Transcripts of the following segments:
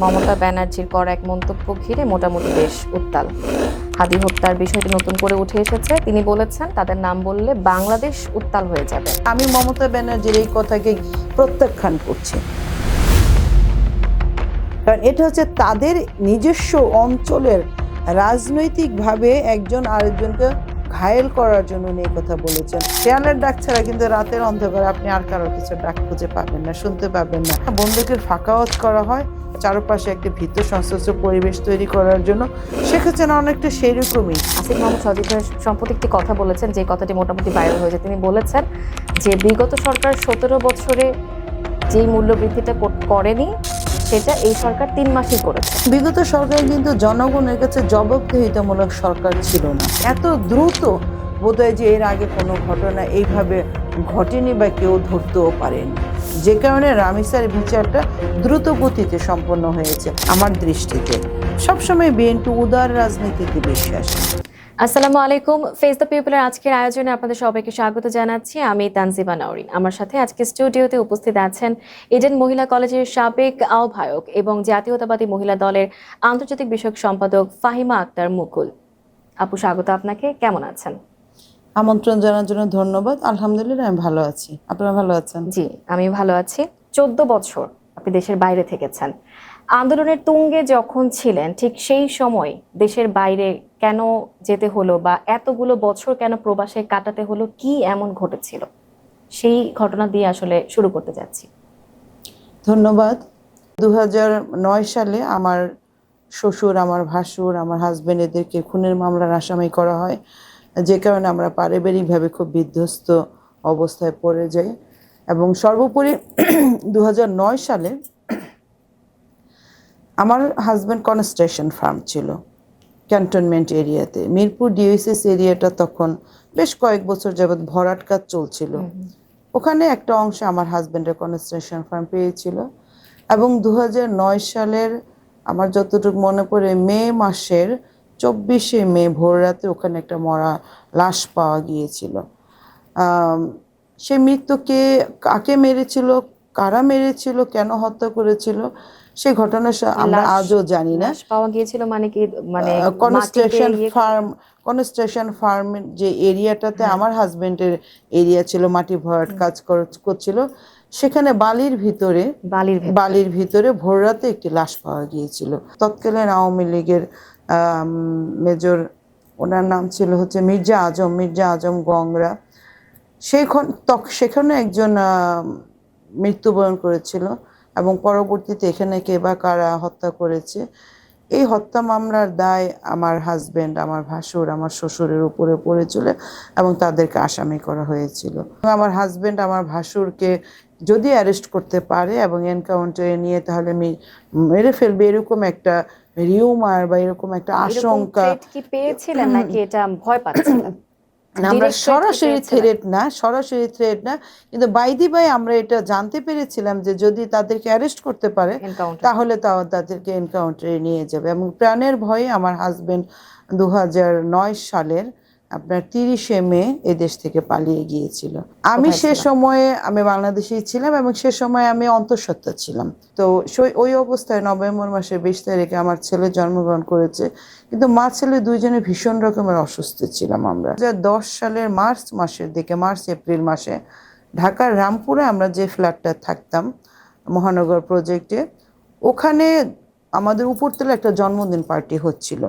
মমতা ব্যানার্জির করা এক মন্তব্য ঘিরে মোটামুটি বেশ উত্তাল। হাদি হত্যার বিষয়টি নতুন করে উঠে এসেছে। তিনি বলেছেন তাদের নাম বললে বাংলাদেশ উত্তাল হয়ে যাবে। আমি মমতা ব্যানার্জির এই কথাকে প্রত্যাখ্যান করছি, কারণ এটা হচ্ছে তাদের নিজস্ব অঞ্চলের রাজনৈতিকভাবে একজন আরেকজনকে ঘায়েল করার জন্য এই কথা বলেছেন। শেয়ালের ডাক ছাড়া কিন্তু রাতের অন্ধকারে আপনি আর কারো কিছু ডাক খুঁজে পাবেন না, শুনতে পাবেন না। বন্দুকের ফাঁকাওয়াজ করা হয় চারপাশে একটা ভীত সন্ত্রস্ত পরিবেশ তৈরি করার জন্য। শেখ হাসিনা অনেকটা সেই রকমই। আসিফ মাহমুদ সজীব ভাই সম্প্রতি একটি কথা বলেছেন, যে কথাটি মোটামুটি ভাইরাল হয়েছে। তিনি বলেছেন যে বিগত সরকার 17 বছরে যেই মূল্যবৃদ্ধিটা করেনি সেটা এই সরকার 3 মাসেই করেছে। বিগত সরকার কিন্তু জনগণের কাছে জবাবদিহিতামূলক সরকার ছিল না। এত দ্রুত বোধহয় যে এর আগে কোনো ঘটনা এইভাবে ঘটেনি বা কেউ ধরতেও পারেনি, যে কারণে রামিসার বিচারটা দ্রুত গতিতে সম্পন্ন হয়েছে। আমার দৃষ্টিতে সবসময় বিএনপি উদার রাজনীতিতে বিশ্বাস। আসসালামু আলাইকুম। ফেস দ্য পিপলের আজকের আয়োজনে আপনাদের সবাইকে স্বাগত জানাচ্ছি। আমি তানজিবা নওরিন। আমার সাথে আজকে স্টুডিওতে উপস্থিত আছেন ইডেন মহিলা কলেজের সাবেক আহ্বায়ক এবং জাতীয়তাবাদী মহিলা দলের আন্তর্জাতিক বিষয়ক সম্পাদক ফাহিমা আক্তার মুকুল। আপু, স্বাগত আপনাকে। কেমন আছেন? আমন্ত্রণ জানার জন্য ধন্যবাদ। আলহামদুলিল্লাহ, আমি ভালো আছি। আপনারা ভালো আছেন? জি, আমি ভালো আছি। 14 বছর আপনি দেশের বাইরে থেকেছেন। আন্দোলনের তুঙ্গে যখন ছিলেন ঠিক সেই সময় দেশের বাইরে কেন যেতে হলো বা এতগুলো বছর কেন প্রবাসে কাটাতে হলো, কি এমন ঘটেছিল? সেই ঘটনা দিয়ে আসলে শুরু করতে যাচ্ছি। ধন্যবাদ। 2009 সালে আমার শ্বশুর, আমার ভাসুর, আমার হাজবেন্ড এদেরকে খুনের মামলার আসামি করা হয়, যে কারণে আমরা পারিবারিকভাবে খুব বিধ্বস্ত অবস্থায় পড়ে যাই। এবং সর্বোপরি 2009 সালে আমার হাজবেন্ড কনস্ট্রাকশন ফার্ম ছিল ক্যান্টনমেন্ট এরিয়াতে। মিরপুর ডিওসিস এরিয়াটা তখন বেশ কয়েক বছর যাবৎ ভরাট কাজ চলছিল। ওখানে একটা অংশ আমার হাজবেন্ডের কনস্ট্রাকশন ফার্ম পেয়েছিল। এবং 2009 সালের আমার যতটুকু মনে পড়ে মে মাসের 24শে মে ভোর রাতে ওখানে একটা মরা লাশ পাওয়া গিয়েছিল। সে মৃত্যুকে কাকে মেরেছিল, কারা মেরেছিল, কেন হত্যা করেছিল সে ঘটনা আমরা আজও জানি না। লাশ পাওয়া গিয়েছিল মানে কি? মানে কনস্ট্রাকশন ফার্ম যে এরিয়াটাতে আমার হাজবেন্ডের এরিয়া ছিল, মাটি ভরাট কাজ করছিল, সেখানে বালির ভিতরে ভোর রাতে একটি লাশ পাওয়া গিয়েছিল। তৎকালীন আওয়ামী লীগের মেজর, ওনার নাম ছিল হচ্ছে মির্জা আজম গংরা। সেখানে একজন মৃত্যুবরণ করেছিল এবং পরবর্তীতে এখানে কে বা কারা হত্যা করেছে, এই হত্যা মামলার দায় আমার হাজবেন্ড, আমার ভাসুর, আমার শ্বশুরের উপরে পড়েছিল এবং তাদেরকে আসামি করা হয়েছিল। আমার হাজবেন্ড আমার ভাসুরকে যদি অ্যারেস্ট করতে পারে এবং এনকাউন্টারে নিয়ে তাহলে মেরে ফেলবে, এরকম একটা রিউমার বা এরকম একটা আশঙ্কা কি পেয়েছিলেন নাকি এটা ভয় পাচ্ছিলেন? আমরা সরাসরি থ্রেট না, কিন্তু বাইদি বাই আমরা এটা জানতে পেরেছিলাম যে যদি তাদেরকে অ্যারেস্ট করতে পারে তাহলে তাদেরকে এনকাউন্টারে নিয়ে যাবে। এবং প্রাণের ভয়ে আমার হাজবেন্ড 2009 সালের আপনার 30শে মে এদেশ থেকে পালিয়ে গিয়েছিল। আমি আমি বাংলাদেশেই ছিলাম এবং সে সময় আমি অন্তঃসত্ত্বা ছিলাম। তো ওই অবস্থায় নভেম্বর মাসের 20 তারিখে আমার ছেলে জন্মগ্রহণ করেছে, কিন্তু মা ছেলে দুইজনে ভীষণ রকমের অসুস্থ ছিলাম। আমরা 2010 সালের মার্চ এপ্রিল মাসে ঢাকার রামপুরে আমরা যে ফ্ল্যাটটা থাকতাম মহানগর প্রজেক্টে, ওখানে আমাদের উপরতলা একটা জন্মদিন পার্টি হচ্ছিল।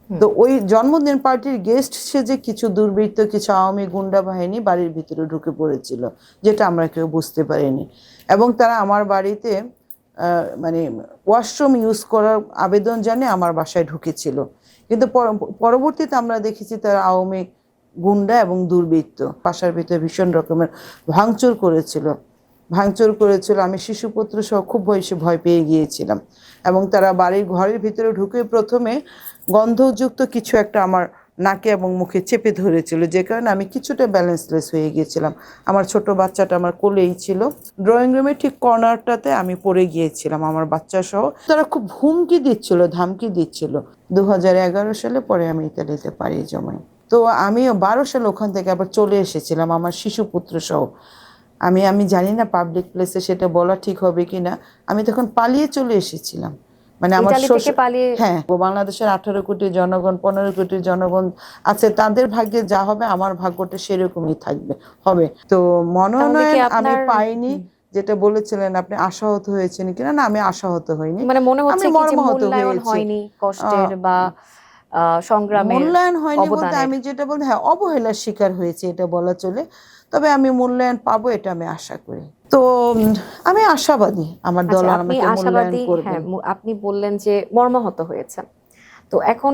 তো ওই জন্মদিন পার্টির গেস্ট সেজে কিছু দুর্বৃত্ত, কিছু আওয়ামী গুন্ডা বাহিনী বাড়ির ভিতরে ঢুকে পড়েছিল, যেটা আমরা কেউ বুঝতে পারিনি। এবং তারা আমার বাড়িতে মানে ওয়াশরুম ইউজ করার আবেদন জানিয়ে আমার বাসায় ঢুকেছিল। কিন্তু পরবর্তীতে আমরা দেখেছি তারা আওয়ামী গুন্ডা এবং দুর্বৃত্ত বাসার ভিতরে ভীষণ রকমের ভাঙচুর করেছিল। আমি শিশুপুত্র সহ খুব ভয় পেয়ে গিয়েছিলাম। এবং তারা ঘরের ভিতরে ঢুকে প্রথমে গন্ধযুক্ত কিছু একটা আমার নাকে এবং মুখে চেপে ধরেছিল, যে কারণে আমি কিছুটা ব্যালেন্সলেস হয়ে গিয়েছিলাম। আমার ছোট বাচ্চাটা আমার কোলেই ছিল। ড্রয়িং রুমের ঠিক কর্নারটাতে আমি পড়ে গিয়েছিলাম আমার বাচ্চা সহ। তারা খুব ধামকি দিচ্ছিল। 2011 সালে পরে আমি ইতালিতে পাড়ি জমাই। তো আমি 12 সালে ওখান থেকে আবার চলে এসেছিলাম আমার শিশুপুত্র সহ। আমি জানি না পাবলিক প্লেসে সেটা বলা ঠিক হবে কিনা, আমি তখন পালিয়ে চলে এসেছিলাম। মানে আমার ইতালি থেকে পালিয়ে হ্যাঁ, বাংলাদেশের 18 কোটি জনগণ, 15 কোটি জনগণ আছে, তাদের ভাগ্যে যা হবে আমার ভাগ্যটা সেরকমই থাকবে, হবে। তো তাহলে কি মনোনয়ন আমি আপনার পাইনি, যেটা বলেছিলেন আপনি আশাহত হয়েছেন কিনা, না আমি আশাহত হইনি, মানে মনে আমি হচ্ছে কি যে মর্মাহত মূল্যায়ন হয়েছি। হয়নি কষ্টের বা সংগ্রামের মূল্যায়ন হয়নি বলতে অবদানের? আমি যেটা বলতে, হ্যাঁ অবহেলার শিকার হয়েছে এটা বলা চলে, তবে আমি মূল্যায়ন পাবো এটা আমি আশা করি। তো আমি আশাবাদী আমার দল আচ্ছা, আপনি আমাকে মূল্যায়ন আশাবাদী, হ্যাঁ, করবেন। আপনি বললেন যে মর্মাহত হয়েছেন। তো এখন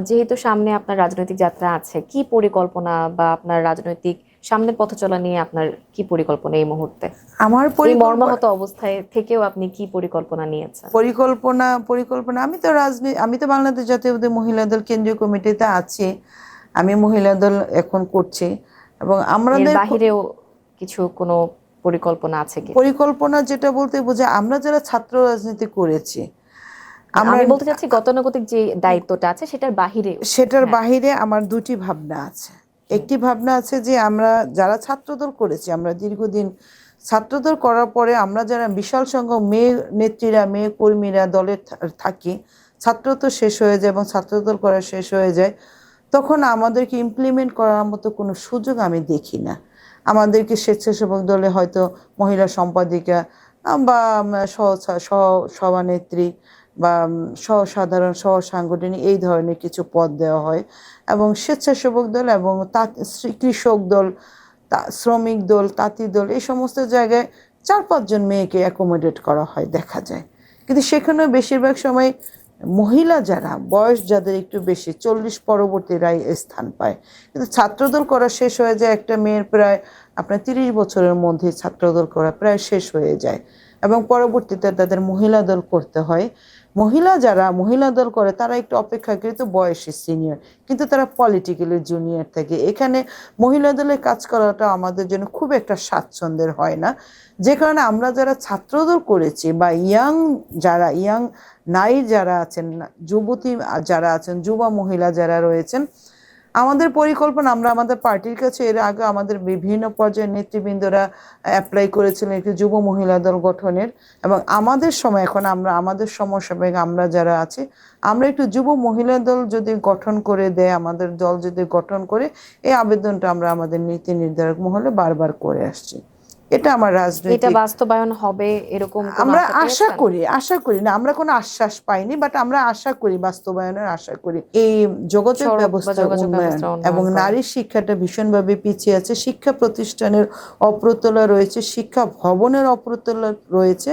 যেহেতু সামনে আপনার রাজনৈতিক যাত্রা আছে, কি পরিকল্পনা বা আপনার রাজনৈতিক সামনের পথ চলা নিয়ে আপনার কি পরিকল্পনা এই মুহূর্তে? আমার এই পরিকল্পনা মর্মাহত অবস্থায় থেকেও আপনি কি পরিকল্পনা নিয়েছেন? পরিকল্পনা পরিকল্পনা আমি তো বাংলাদেশ জাতীয়তাবাদী মহিলা দল কেন্দ্রীয় কমিটিতে আছি, আমি মহিলা দল এখন করছি, এবং এর আমাদের বাহিরেও কিছু কোনো পরিকল্পনা আছে কি? পরিকল্পনা যেটা বলতে বোঝায়, আমরা যারা ছাত্র রাজনীতি করেছি, আমরা আমি বলতে চাচ্ছি গতানুগতিক যে দায়িত্বটা আছে সেটার বাহিরেও। সেটার হ্যাঁ, বাহিরে আমার দুটি ভাবনা আছে। একটি ভাবনা আছে যে আমরা যারা ছাত্রদল করেছি, আমরা দীর্ঘদিন ছাত্রদল করার পরে আমরা যারা বিশাল সংখ্যক মেয়ে নেত্রীরা, মেয়ে কর্মীরা দলে থাকি, ছাত্র তো শেষ হয়ে যায় এবং ছাত্রদল করা শেষ হয়ে যায়, তখন আমাদেরকে ইমপ্লিমেন্ট করার মতো কোনো সুযোগ আমি দেখি না। আমাদেরকে স্বেচ্ছাসেবক দলে হয়তো মহিলা সম্পাদিকা বা সভানেত্রী বা সাধারণ সাংগঠনিক এই ধরনের কিছু পদ দেওয়া হয়, এবং স্বেচ্ছাসেবক দল এবং কৃষক দল, শ্রমিক দল, তাঁতি দল, এই সমস্ত জায়গায় 4-5 জন মেয়েকে অ্যাকোমোডেট করা হয় দেখা যায়। কিন্তু সেখানেও বেশিরভাগ সময় মহিলা যারা বয়স যাদের একটু বেশি 40 পরবর্তীরাই স্থান পায়। কিন্তু ছাত্রদল করা শেষ হয়ে যায় একটা মেয়ের প্রায় আপনার 30 বছরের মধ্যে ছাত্রদল করা প্রায় শেষ হয়ে যায়, এবং পরবর্তীতে তাদের মহিলা দল করতে হয়। যারা মহিলা দল করে তারা একটু অপেক্ষাকৃত বয়সী সিনিয়র, কিন্তু তারা পলিটিক্যালি জুনিয়র থাকে। এখানে মহিলা দলে কাজ করাটা আমাদের জন্য খুব একটা স্বাচ্ছন্দ্যের হয় না, যে কারণে আমরা যারা ছাত্রদল করেছি বা ইয়াং নারী যারা আছেন, যুবতী যারা আছেন, যুবা মহিলা যারা রয়েছেন, আমাদের পরিকল্পনা, আমরা আমাদের পার্টির কাছে এর আগে আমাদের বিভিন্ন পর্যায়ের নেতৃবৃন্দরা অ্যাপ্লাই করেছিলেন একটি যুব মহিলা দল গঠনের, এবং আমাদের সময় এখন আমাদের সময় সাপেক্ষে আমরা যারা আছি, আমরা একটু যুব মহিলা দল যদি গঠন করে দেয়, আমাদের দল যদি গঠন করে, এই আবেদনটা আমরা আমাদের নীতি নির্ধারক মহলে বারবার করে আসছি। এটা আমার এটা রাজনৈতিক, বাস্তবায়ন হবে এরকম কোনো আমরা আশা পেয়েছেন? আশা করি না, আমরা কোনো আশ্বাস পাইনি, বাট আমরা আশা করি, বাস্তবায়নের আশা করি। এই যোগাযোগ সড়ক বা ব্যবস্থার যোগাযোগ উন্নয়ন ব্যবস্থা এবং উন্নয়ন করা। নারীর শিক্ষাটা ভীষণভাবে পিছিয়ে আছে, শিক্ষা প্রতিষ্ঠানের অপ্রতুলা রয়েছে, শিক্ষা ভবনের অপ্রতুলা রয়েছে।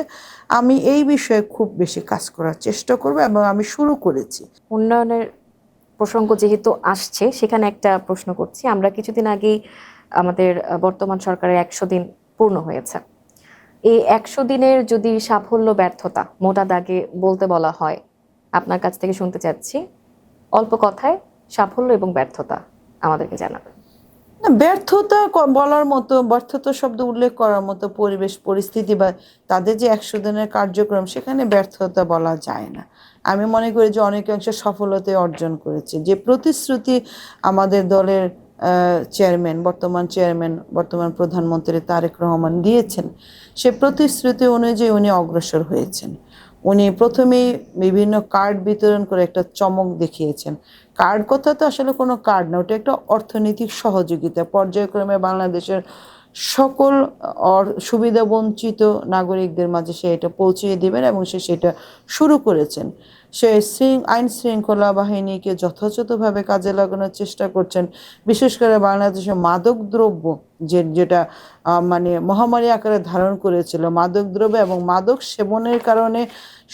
আমি এই বিষয়ে খুব বেশি কাজ করার চেষ্টা করব, এবং আমি শুরু করেছি। উন্নয়নের প্রসঙ্গ যেহেতু আসছে, সেখানে একটা প্রশ্ন করছি। আমরা কিছুদিন আগেই আমাদের বর্তমান সরকারের 100 দিন পূর্ণ হয়েছে। এই 100 দিনের যদি সাফল্য ব্যর্থতা মোটা দাগে বলতে বলা হয়, আপনার কাছ থেকে শুনতে চাচ্ছি অল্প কথায় সাফল্য এবং ব্যর্থতা আমাদেরকে জানাবেন। না, ব্যর্থতা বলার মতো, ব্যর্থতা শব্দ উল্লেখ করার মতো পরিবেশ পরিস্থিতি বা তাদের যে 100 দিনের কার্যক্রম, সেখানে ব্যর্থতা বলা যায় না। আমি মনে করি যে অনেকাংশে সফলতা অর্জন করেছে। যে প্রতিশ্রুতি আমাদের দলের বর্তমান প্রধানমন্ত্রী তারেক রহমান দিয়েছেন, সে প্রতিশ্রুতি অনুযায়ী উনি অগ্রসর হয়েছেন। উনি প্রথমেই বিভিন্ন কার্ড বিতরণ করে একটা চমক দেখিয়েছেন। কার্ড কথা তো আসলে কোনো কার্ড না, ওটা একটা অর্থনৈতিক সহযোগিতা, পর্যায়ক্রমে বাংলাদেশের সকল সুবিধা বঞ্চিত নাগরিকদের মাঝে সে এটা পৌঁছিয়ে দেবেন, এবং সে সেটা শুরু করেছেন। সে আইন শৃঙ্খলা বাহিনীকে যথাযথভাবে কাজে লাগানোর চেষ্টা করছেন। বিশেষ করে বাংলাদেশে মাদক দ্রব্য যেটা মানে মহামারী আকারে ধারণ করেছিল, মাদক দ্রব্য এবং মাদক সেবনের কারণে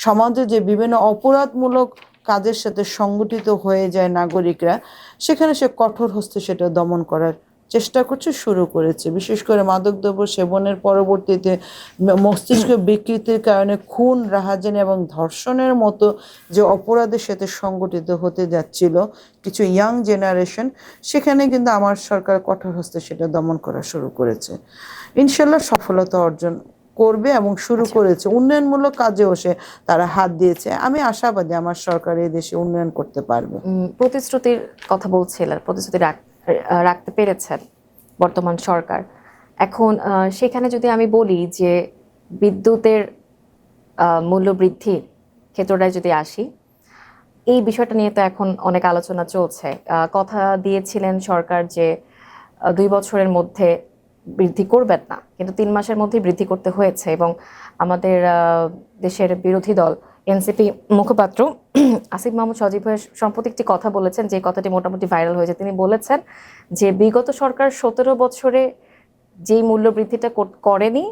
সমাজে যে বিভিন্ন অপরাধমূলক কাজের সাথে সংগঠিত হয়ে যায় নাগরিকরা, সেখানে সে কঠোর হস্তে সেটা দমন করার চেষ্টা করছে, শুরু করেছে। বিশেষ করে মাদকদ্রব্য সেবনের পরবর্তীতে মস্তিষ্ক বিকৃতির কারণে খুন, রাহাজানি এবং ধর্ষণের মতো যে অপরাধের সাথে সংগঠিত হতে যাচ্ছিল কিছু ইয়াং জেনারেশন, সেখানে কিন্তু আমার সরকার কঠোর হস্তে সেটা দমন করা শুরু করেছে। ইনশাল্লাহ সফলতা অর্জন করবে এবং শুরু করেছে। উন্নয়নমূলক কাজেও তারা হাত দিয়েছে। আমি আশাবাদী আমার সরকার এই দেশে উন্নয়ন করতে পারবে। প্রতিশ্রুতির কথা বলছিলেন, প্রতিশ্রুতি রাখতে পেরেছেন বর্তমান সরকার। এখন সেখানে যদি আমি বলি যে বিদ্যুতের মূল্য বৃদ্ধির ক্ষেত্রটায় যদি আসি, এই বিষয়টা নিয়ে তো এখন অনেক আলোচনা চলছে। কথা দিয়েছিলেন সরকার যে 2 বছরের মধ্যে বৃদ্ধি করবেন না, কিন্তু 3 মাসের মধ্যেই বৃদ্ধি করতে হয়েছে। এবং আমাদের দেশের বিরোধী দল এনসিপি মুখপাত্র আসিফ মাহমুদ সজীব ভাই সম্প্রতি একটি কথা বলেছেন, যে কথাটি মোটামুটি ভাইরাল হয়েছে। তিনি বলেছেন যে বিগত সরকার 17 বছরে যেই মূল্য বৃদ্ধিটা করেনি,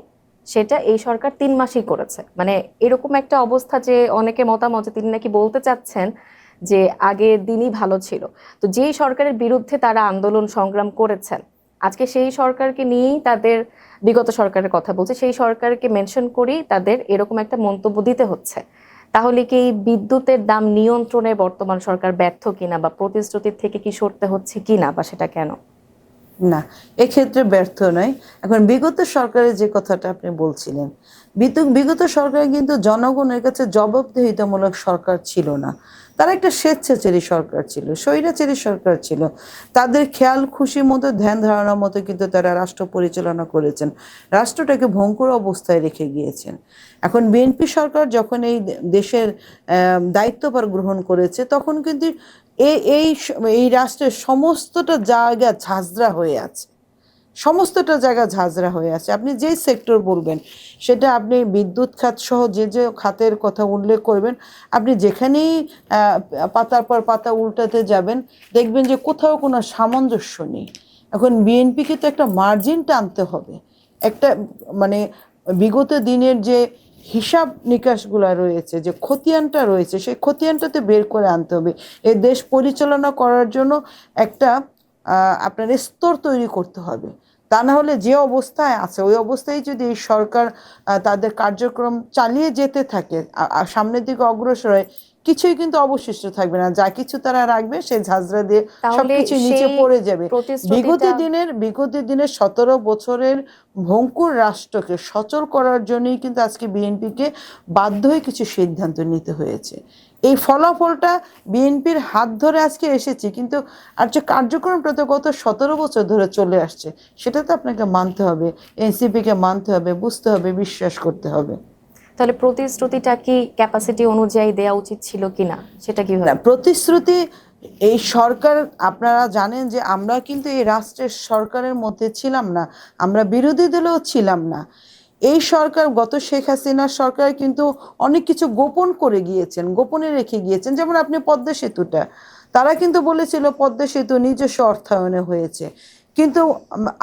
সেটা এই সরকার 3 মাসেই করেছে। মানে এরকম একটা অবস্থা, যে অনেকে মতামত যে তিনি নাকি বলতে চাচ্ছেন যে আগের দিনই ভালো ছিল। তো যেই সরকারের বিরুদ্ধে তারা আন্দোলন সংগ্রাম করেছেন, আজকে সেই সরকারকে নিয়েই তাদের, বিগত সরকারের কথা বলছে, সেই সরকারকে মেনশন করেই তাদের এরকম একটা মন্তব্য দিতে হচ্ছে। তাহলে কি এই বিদ্যুতের দাম নিয়ন্ত্রণে বর্তমান সরকার ব্যর্থ কিনা, বা প্রতিশ্রুতির থেকে কি সরতে হচ্ছে কিনা, বা সেটা কেন? না, এক্ষেত্রে ব্যর্থ নয়। এখন বিগত সরকারের যে কথাটা আপনি বলছিলেন, বিগত সরকার কিন্তু জনগণের কাছে জবাবদিহিতামূলক সরকার ছিল না। তারা একটা স্বেচ্ছাচারী সরকার ছিল, স্বৈরাচারী সরকার ছিল। তাদের খেয়াল খুশি মতো, ধ্যান ধারণার মতো কিন্তু তারা রাষ্ট্র পরিচালনা করেছেন, রাষ্ট্রটাকে ভঙ্গুর অবস্থায় রেখে গিয়েছেন। এখন বিএনপি সরকার যখন এই দেশের দায়িত্বভার গ্রহণ করেছে, তখন কিন্তু এই এই এই রাষ্ট্রের সমস্তটা জায়গা ঝাঁঝরা হয়ে আছে, সমস্তটা জায়গা ঝাঁঝরা হয়ে আছে। আপনি যেই সেক্টর বলবেন, সেটা আপনি বিদ্যুৎ খাত সহ যে যে খাতের কথা উল্লেখ করবেন, আপনি যেখানেই পাতার পর পাতা উল্টাতে যাবেন, দেখবেন যে কোথাও কোনো সামঞ্জস্য নেই। এখন বিএনপিকে তো একটা মার্জিন টানতে হবে, একটা মানে বিগত দিনের যে হিসাব নিকাশগুলো রয়েছে, যে খতিয়ানটা রয়েছে, সেই খতিয়ানটাতে বের করে আনতে হবে। এই দেশ পরিচালনা করার জন্য একটা আপনার স্তর তৈরি করতে হবে। তা না হলে যে অবস্থায় আছে, ওই অবস্থায় যদি এই সরকার তাদের কার্যক্রম চালিয়ে যেতে থাকে, সামনের দিকে অগ্রসর হয়, কিছুই কিন্তু অবশিষ্ট থাকবে না। যা কিছু তারা রাখবে, সেই ঝাঁঝরা দিয়ে সবকিছু নিচে পড়ে যাবে। বিগত দিনের 17 বছরের ভঙ্গুর রাষ্ট্রকে সচল করার জন্যই কিন্তু আজকে বিএনপিকে বাধ্য হয়ে কিছু সিদ্ধান্ত নিতে হয়েছে। এই ফলাফলটা বিএনপির হাত ধরে আজকে এসেছে, কিন্তু আর যে কার্যক্রমটা তো গত 17 বছর ধরে চলে আসছে, সেটা তো আপনাকে মানতে হবে, এনসিপিকে মানতে হবে, বুঝতে হবে, বিশ্বাস করতে হবে। তাহলে প্রতিশ্রুতিটা কি ক্যাপাসিটি অনুযায়ী দেওয়া উচিত ছিল কিনা, সেটা কিভাবে? প্রতিশ্রুতি, এই সরকার, আপনারা জানেন যে আমরা কিন্তু এই রাষ্ট্রের সরকারের মধ্যে ছিলাম না, আমরা বিরোধী দলেও ছিলাম না। এই সরকার, গত শেখ হাসিনার সরকার কিন্তু অনেক কিছু গোপন করে গিয়েছেন, গোপনে রেখে গিয়েছেন। যেমন আপনি পদ্মা সেতুটা, তারা কিন্তু বলেছিল পদ্মা সেতু নিজস্ব অর্থায়নে হয়েছে, কিন্তু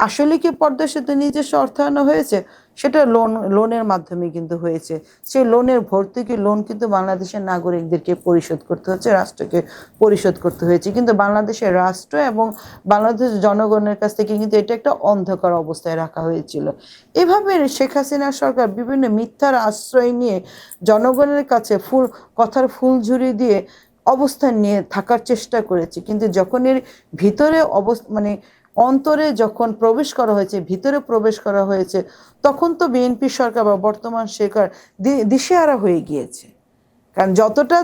আসলে কি পদ্মা সেতু নিজস্ব অর্থায়নে হয়েছে? সেটা লোনের মাধ্যমে কিন্তু হয়েছে। সেই লোনের ভর্তুকি লোন কিন্তু বাংলাদেশের নাগরিকদেরকে পরিশোধ করতে হচ্ছে, রাষ্ট্রকে পরিশোধ করতে হয়েছে। কিন্তু বাংলাদেশের রাষ্ট্র এবং বাংলাদেশের জনগণের কাছ থেকে কিন্তু এটা একটা অন্ধকার অবস্থায় রাখা হয়েছিল। এভাবে শেখ হাসিনা সরকার বিভিন্ন মিথ্যার আশ্রয় নিয়ে জনগণের কাছে কথার ফুলঝুরি দিয়ে অবস্থান নিয়ে থাকার চেষ্টা করেছে। কিন্তু যখন এর ভিতরে মানে অন্তরে যখন প্রবেশ করা হয়েছে, ভিতরে প্রবেশ করা হয়েছে, তখন তো বিএনপি সরকার বা বর্তমান সরকার দিশেহারা হয়ে গিয়েছে। কারণ যতটা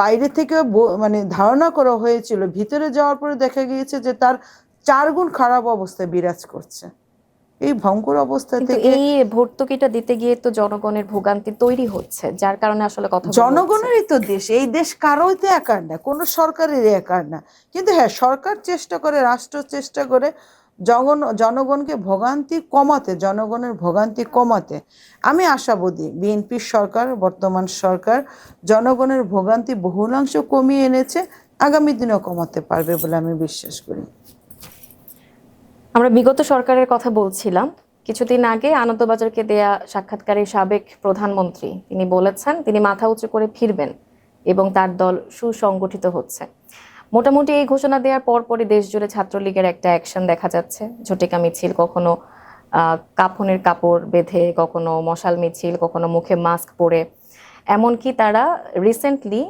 বাইরে থেকে মানে ধারণা করা হয়েছিল, ভিতরে যাওয়ার পরে দেখা গিয়েছে যে তার 4 গুণ খারাপ অবস্থায় বিরাজ করছে। এই ভয়ঙ্কর অবস্থা থেকে এই ভর্তুকিটা দিতে গিয়ে তো জনগণের ভোগান্তি তৈরি হচ্ছে, যার কারণে আসলে কথা জনগণেরই তো দেশ, এই দেশ কারোই তো একার না, কোনো সরকারেরই একার না। কিন্তু হ্যাঁ, সরকার চেষ্টা করে, রাষ্ট্র চেষ্টা করে জনগণকে ভোগান্তি কমাতে, জনগণের ভোগান্তি কমাতে। আমি আশাবাদী বিএনপির সরকার, বর্তমান সরকার জনগণের ভোগান্তি বহুলাংশ কমিয়ে এনেছে, আগামী দিনেও কমাতে পারবে বলে আমি বিশ্বাস করি। আমরা বিগত সরকারের কথা বলছিলাম। কিছুদিন আগে আনন্দবাজারকে দেয়া সাক্ষাৎকারে সাবেক প্রধানমন্ত্রী তিনি বলেছেন তিনি মাথা উঁচু করে ফিরবেন এবং তার দল সুসংগঠিত হচ্ছে। মোটামুটি এই ঘোষণা দেওয়ার পরপরই দেশ জুড়ে ছাত্রলীগের একটা অ্যাকশন দেখা যাচ্ছে। ঝটিকা মিছিল, কখনো কাফনের কাপড় বেঁধে, কখনো মশাল মিছিল, কখনো মুখে মাস্ক পরে। এমনকি তারা রিসেন্টলি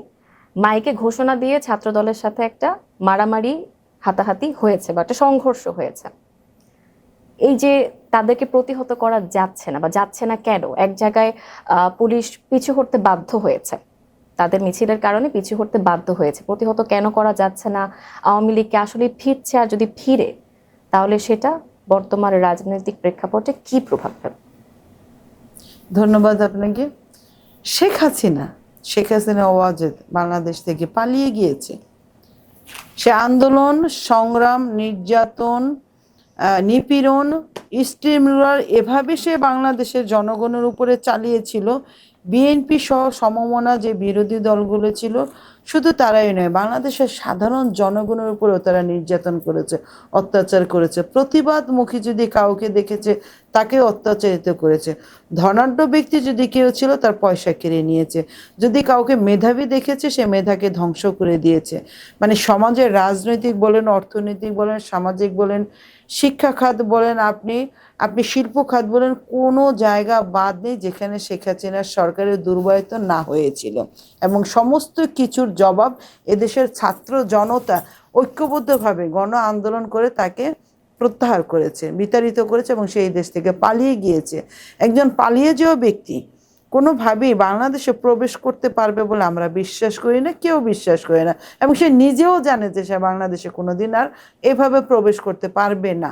মাইকে ঘোষণা দিয়ে ছাত্র দলের সাথে একটা মারামারি, হাতাহাতি হয়েছে বা একটা সংঘর্ষ হয়েছে। এই যে তাদেরকে প্রতিহত করা যাচ্ছে না, বা যাচ্ছে না কেন? এক জায়গায় পুলিশ পিছু হটতে বাধ্য হয়েছে, তাদের মিছিলের কারণে পিছু হটতে বাধ্য হয়েছে। প্রতিহত কেন করা যাচ্ছে না? আওয়ামী লীগকে আসলে ফিরছে, আর যদি ফিরে তাহলে সেটা বর্তমান রাজনৈতিক প্রেক্ষাপটে কি প্রভাব ফেলবে? ধন্যবাদ আপনাকে। শেখ হাসিনা শেখ হাসিনা ওয়াজেদ বাংলাদেশ থেকে পালিয়ে গিয়েছে। সে আন্দোলন, সংগ্রাম, নির্যাতন, নিপীড়ন, স্টিমরোলার এভাবে সে বাংলাদেশের জনগণের উপরে চালিয়েছিল। বিএনপি সহ সমমনা যে বিরোধী দলগুলো ছিল, শুধু তারাই নয়, বাংলাদেশের সাধারণ জনগণের উপরেও তারা নির্যাতন করেছে, অত্যাচার করেছে। প্রতিবাদমুখী যদি কাউকে দেখেছে, তাকে অত্যাচারিত করেছে। ধনাঢ্য ব্যক্তি যদি কেউ ছিল, তার পয়সা কেড়ে নিয়েছে। যদি কাউকে মেধাবী দেখেছে, সে মেধাকে ধ্বংস করে দিয়েছে। মানে সমাজের রাজনৈতিক বলেন, অর্থনৈতিক বলেন, সামাজিক বলেন, শিক্ষা খাত বলেন, আপনি শিল্প খাত বলেন, কোনো জায়গা বাদ নেই যেখানে শেখ হাসিনার সরকারের দুর্বৃত্তায়ন না হয়েছিল। এবং সমস্ত কিছুর জবাব এদেশের ছাত্র জনতা ঐক্যবদ্ধভাবে গণ আন্দোলন করে তাকে প্রত্যাহার করেছে, বিতাড়িত করেছে এবং সেই দেশ থেকে পালিয়ে গিয়েছে। একজন পালিয়ে যাওয়া ব্যক্তি কোনোভাবেই বাংলাদেশে প্রবেশ করতে পারবে বলে আমরা বিশ্বাস করি না, কেউ বিশ্বাস করে না। এবং সে নিজেও জানে যে সে বাংলাদেশে কোনোদিন আর এভাবে প্রবেশ করতে পারবে না।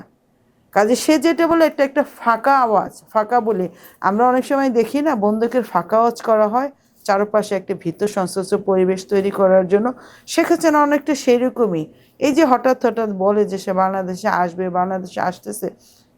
কাজে সে যেটা বলে, এটা একটা ফাঁকা আওয়াজ। ফাঁকা বলে আমরা অনেক সময় দেখি না, বন্দুকের ফাঁকা আওয়াজ করা হয় চারপাশে একটা ভীত সন্ত্রস্ত পরিবেশ তৈরি করার জন্য। শেখ হাসিনা অনেকটা সেরকমই। এই যে হঠাৎ হঠাৎ বলে যে সে বাংলাদেশে আসবে, বাংলাদেশে আসতেছে,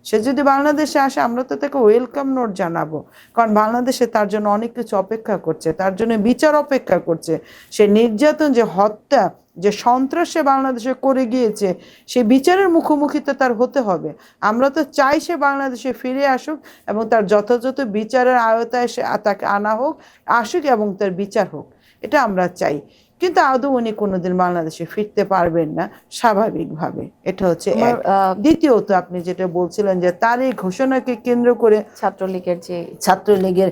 সে যদি বাংলাদেশে আসে আমরা তো তাকে ওয়েলকাম নোট জানাবো। কারণ বাংলাদেশে তার জন্য অনেক কিছু অপেক্ষা করছে, তার জন্য বিচার অপেক্ষা করছে। সে নির্যাতন, যে হত্যা, যে সন্ত্রাস সে বাংলাদেশে করে গিয়েছে, সে বিচারের মুখোমুখি তো তার হতে হবে। আমরা তো চাই সে বাংলাদেশে ফিরে আসুক এবং তার যথাযথ বিচারের আওতায় সে তাকে আনা হোক, আসুক এবং তার বিচার হোক, এটা আমরা চাই। কিন্তু আদৌ উনি কোনোদিন বাংলাদেশে ফিরতে পারবেন না স্বাভাবিকভাবে। এটা হচ্ছে এক। দ্বিতীয়ত, আপনি যেটা বলছিলেন যে তার এই ঘোষণাকে কেন্দ্র করে ছাত্রলীগের